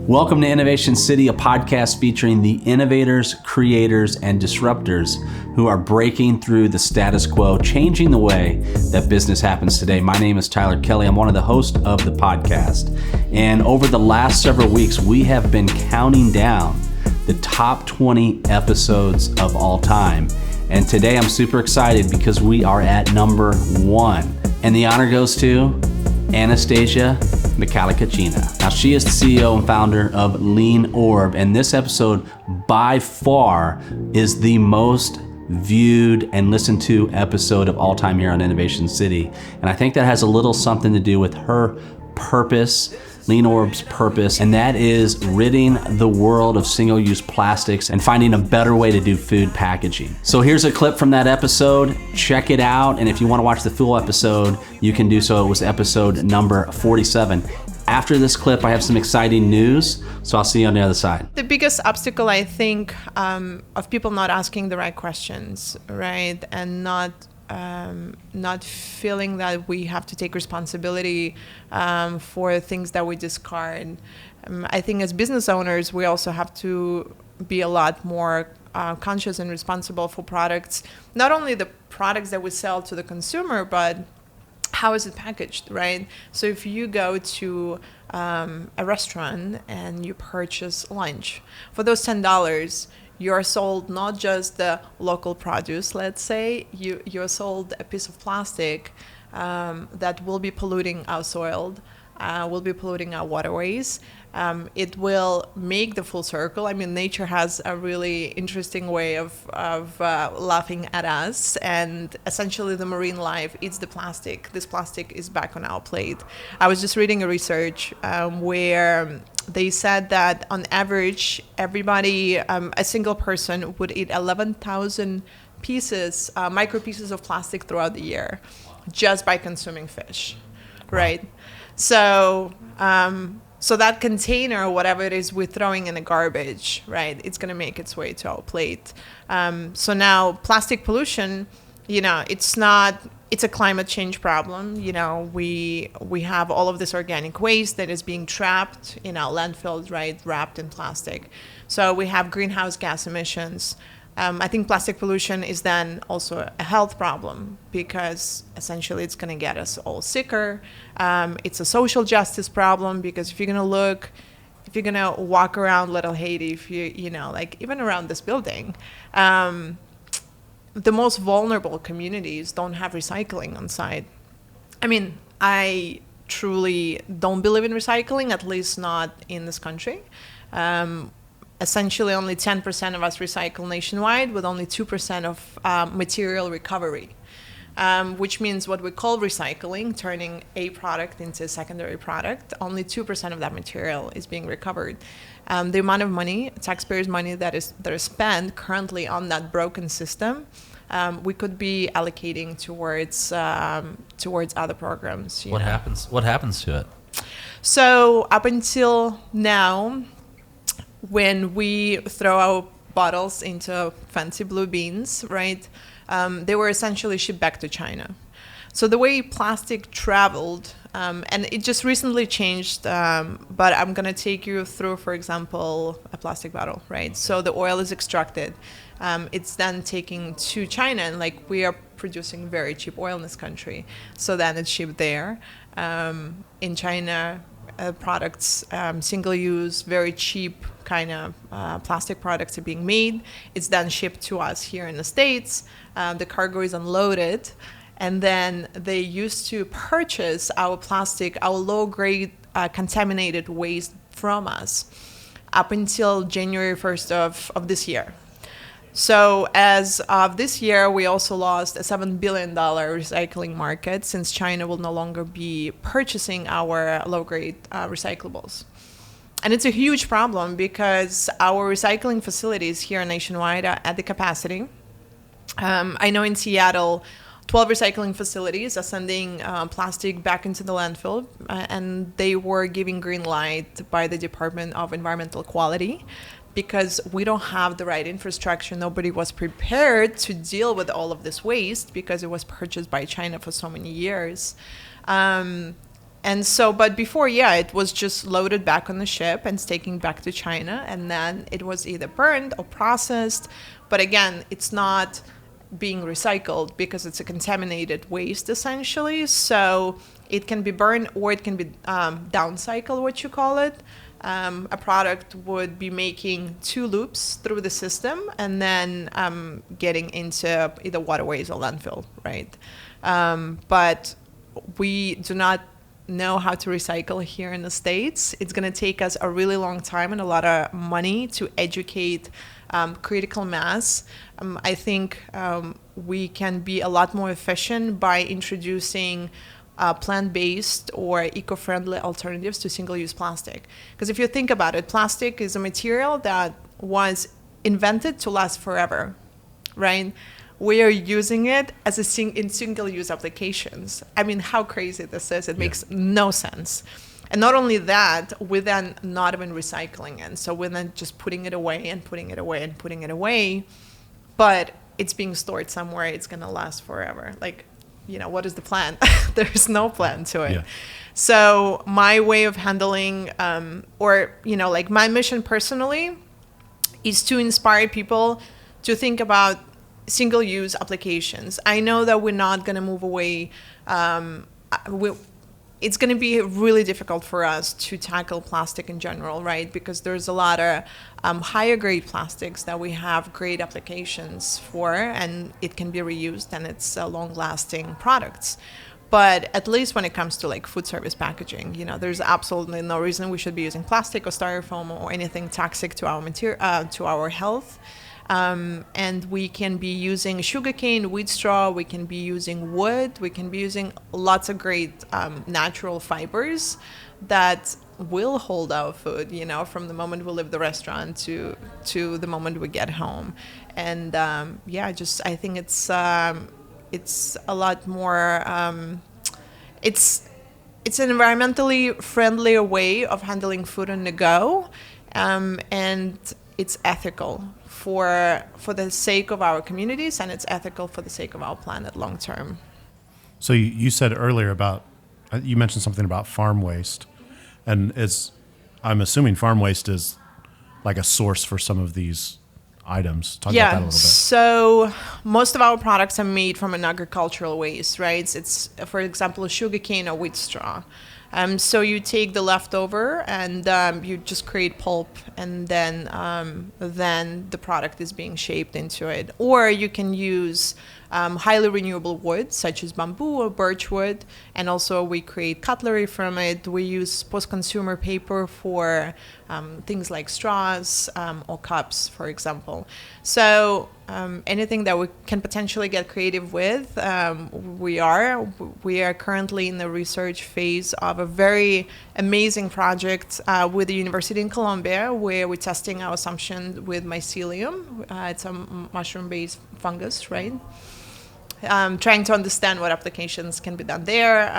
Welcome to Innovation City, a podcast featuring the innovators, creators, and disruptors who are breaking through the status quo, changing the way that business happens today. My name is Tyler Kelly. I'm one of the hosts of the podcast. And over the last several weeks, we have been counting down the top 20 episodes of all time. And today I'm super excited because we are at number 1. And the honor goes to Anastasia Mikhalochkina. Now, she is the CEO and founder of Lean Orb, and this episode by far is the most viewed and listened to episode of all time here on Innovation City. And I think that has a little something to do with her purpose, Lean Orb's purpose, and that is ridding the world of single-use plastics and finding a better way to do food packaging. So here's a clip from that episode. Check it out, and if you want to watch the full episode, you can do so. It was episode number 47. After this clip, I have some exciting news, so I'll see you on the other side. The biggest obstacle, I think, of people not asking the right questions, right, and not feeling that we have to take responsibility for things that we discard. I think as business owners, we also have to be a lot more conscious and responsible for products, not only the products that we sell to the consumer, but how is it packaged, right? So if you go to a restaurant and you purchase lunch, for those $10, you're sold not just the local produce, let's say, you're sold a piece of plastic that will be polluting our soil, will be polluting our waterways. It will make the full circle. I mean, nature has a really interesting way of laughing at us, and essentially the marine life eats the plastic. This plastic is back on our plate. I was just reading a research where they said that on average, everybody, a single person would eat 11,000 pieces, micro pieces of plastic throughout the year, just by consuming fish, right? So that container, whatever it is we're throwing in the garbage, right, it's going to make its way to our plate. So now plastic pollution, it's a climate change problem. We have all of this organic waste that is being trapped in our landfills, right, wrapped in plastic. So we have greenhouse gas emissions. I think plastic pollution is then also a health problem because essentially it's going to get us all sicker. It's a social justice problem because if you're going to walk around Little Haiti, if like even around this building, the most vulnerable communities don't have recycling on site. I mean, I truly don't believe in recycling, at least not in this country. Essentially, only 10% of us recycle nationwide, with only 2% of material recovery, which means what we call recycling, turning a product into a secondary product, only 2% of that material is being recovered. The amount of money, taxpayers' money that is spent currently on that broken system, we could be allocating towards other programs. What happens to it? So up until now, when we throw our bottles into fancy blue bins, right, they were essentially shipped back to China. So the way plastic traveled, and it just recently changed, but I'm going to take you through, for example, a plastic bottle, right? So the oil is extracted. It's then taken to China, and like we are producing very cheap oil in this country. So then it's shipped there. In China, products, single-use, very cheap kind of plastic products are being made. It's then shipped to us here in the States. The cargo is unloaded, and then they used to purchase our plastic, our low-grade contaminated waste from us up until January 1st of this year. So as of this year, we also lost a $7 billion recycling market since China will no longer be purchasing our low-grade recyclables. And it's a huge problem because our recycling facilities here nationwide are at the capacity. I know in Seattle, 12 recycling facilities are sending plastic back into the landfill, and they were given green light by the Department of Environmental Quality because we don't have the right infrastructure. Nobody was prepared to deal with all of this waste because it was purchased by China for so many years. And so, but before, yeah, it was just loaded back on the ship and taken back to China. And then it was either burned or processed. But again, it's not being recycled because it's a contaminated waste, essentially. So it can be burned or it can be downcycled, what you call it. A product would be making 2 loops through the system and then getting into either waterways or landfill, right? But we do not know how to recycle here in the States. It's going to take us a really long time and a lot of money to educate critical mass. I think we can be a lot more efficient by introducing plant-based or eco-friendly alternatives to single-use plastic. Because if you think about it, plastic is a material that was invented to last forever, right? We are using it as in single-use applications. I mean, how crazy this is. It makes no sense. And not only that, we're then not even recycling it. So we're then just putting it away and putting it away and putting it away. But it's being stored somewhere. It's going to last forever. Like, what is the plan? There's no plan to it. Yeah. So my way of handling, my mission personally is to inspire people to think about single-use applications. I know that we're not going to move away. It's going to be really difficult for us to tackle plastic in general, right? Because there's a lot of higher grade plastics that we have great applications for, and it can be reused, and it's long-lasting products. But at least when it comes to like food service packaging, there's absolutely no reason we should be using plastic or styrofoam or anything toxic to our to our health. And we can be using sugarcane, wheat straw, we can be using wood, we can be using lots of great natural fibers that will hold our food, from the moment we leave the restaurant to the moment we get home. And I think it's a lot more, it's an environmentally friendlier way of handling food on the go, and it's ethical for the sake of our communities, and it's ethical for the sake of our planet long term. So you said earlier you mentioned something about farm waste, and I'm assuming farm waste is like a source for some of these items. Talk about that a little bit. So most of our products are made from an agricultural waste, right? It's, for example, sugarcane or wheat straw. So you take the leftover and you just create pulp, and then the product is being shaped into it. Or you can use highly renewable wood, such as bamboo or birch wood, and also we create cutlery from it. We use post-consumer paper for things like straws or cups, for example. So anything that we can potentially get creative with, we are. We are currently in the research phase of a very amazing project with the University in Colombia, where we're testing our assumption with mycelium. It's a mushroom-based fungus, right? Trying to understand what applications can be done there.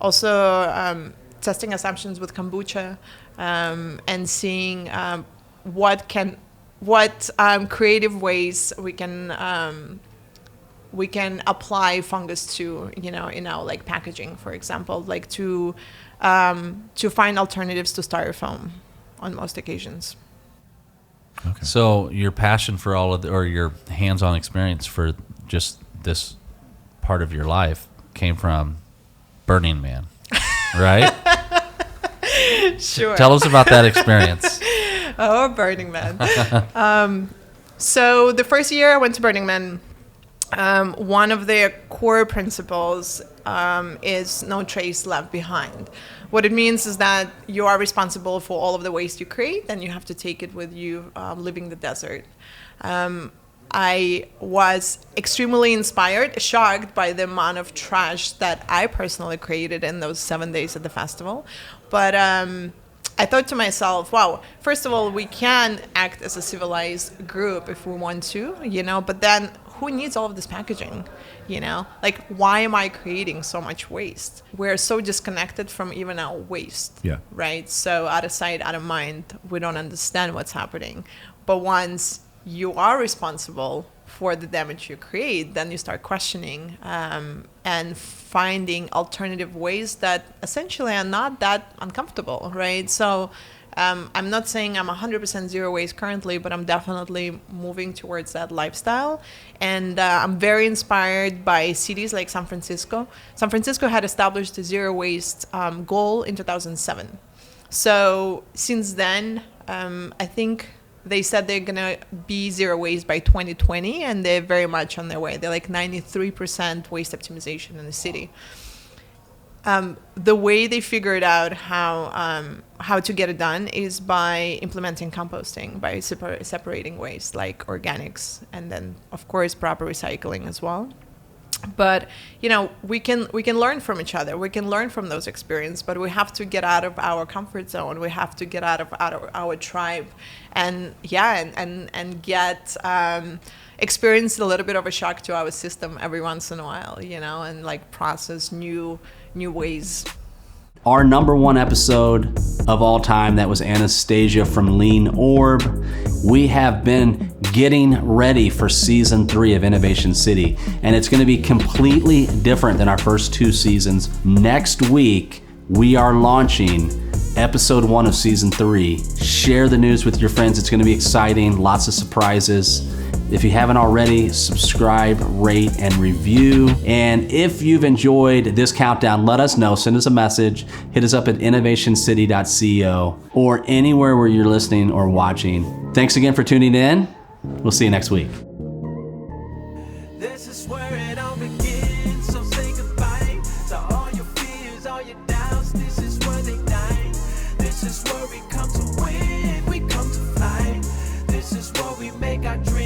Also testing assumptions with kombucha, and seeing what creative ways we can apply fungus to, in our like packaging, for example, like to find alternatives to styrofoam on most occasions. Okay. So your passion for or your hands-on experience for just this part of your life came from Burning Man, right? Sure. Tell us about that experience. Oh, Burning Man. So the first year I went to Burning Man, one of their core principles is no trace left behind. What it means is that you are responsible for all of the waste you create, and you have to take it with you living the desert. I was extremely inspired, shocked by the amount of trash that I personally created in those 7 days at the festival. But I thought to myself, wow, first of all, we can act as a civilized group if we want to, but then who needs all of this packaging? Like, why am I creating so much waste? We're so disconnected from even our waste, right? So out of sight, out of mind, we don't understand what's happening. But once you are responsible for the damage you create, then you start questioning and finding alternative ways that essentially are not that uncomfortable, right? So I'm not saying I'm 100% zero waste currently, but I'm definitely moving towards that lifestyle. And I'm very inspired by cities like San Francisco. San Francisco had established a zero waste goal in 2007. So since then, I think they said they're going to be zero waste by 2020, and they're very much on their way. They're like 93% waste optimization in the city. The way they figured out how to get it done is by implementing composting, by separating waste like organics, and then of course proper recycling as well. But we can learn from each other. We can learn from those experiences, but we have to get out of our comfort zone. We have to get out of our tribe, and get experience a little bit of a shock to our system every once in a while, and like process new ways. Our number one episode of all time, that was Anastasia from Lean Orb. We have been getting ready for season 3 of Innovation City, and it's going to be completely different than our first 2 seasons. Next week, we are launching episode 1 of season 3. Share the news with your friends. It's going to be exciting, lots of surprises. If you haven't already, subscribe, rate, and review. And if you've enjoyed this countdown, let us know. Send us a message. Hit us up at innovationcity.co or anywhere where you're listening or watching. Thanks again for tuning in. We'll see you next week. This is where it all begins, so say goodbye to all your fears, all your doubts. This is where they die. This is where we come to win, we come to fly. This is where we make our dreams